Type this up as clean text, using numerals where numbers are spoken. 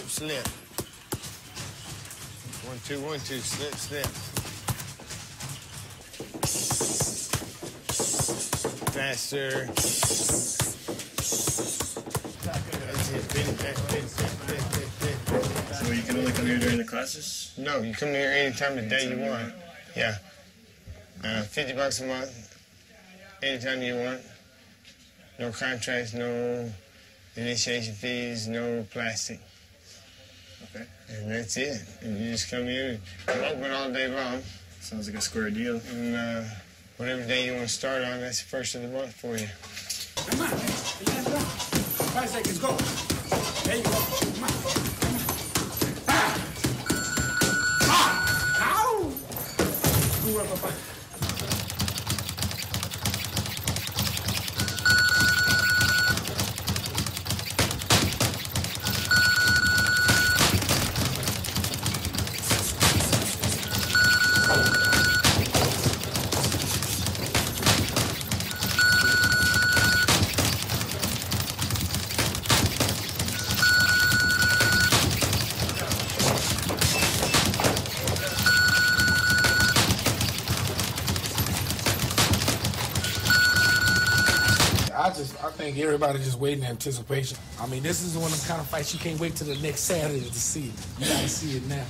slip. 1, 2, 1, 2, slip, slip. Faster. That's it. So you can only come here during the classes? No, you come here anytime of the day you want. Yeah. $50 a month, anytime you want. No contracts, no initiation fees, no plastic. Okay. And that's it. And you just come here, I'm open all day long. Sounds like a square deal. And whatever day you want to start on, that's the first of the month for you. Come on, man. 5 seconds, go. There you go. Come on. Come on. Ah! Ah! Ow! Good work, Papa. I think everybody just waiting in anticipation. I mean, this is one of the kind of fights you can't wait till the next Saturday to see. You gotta see it now.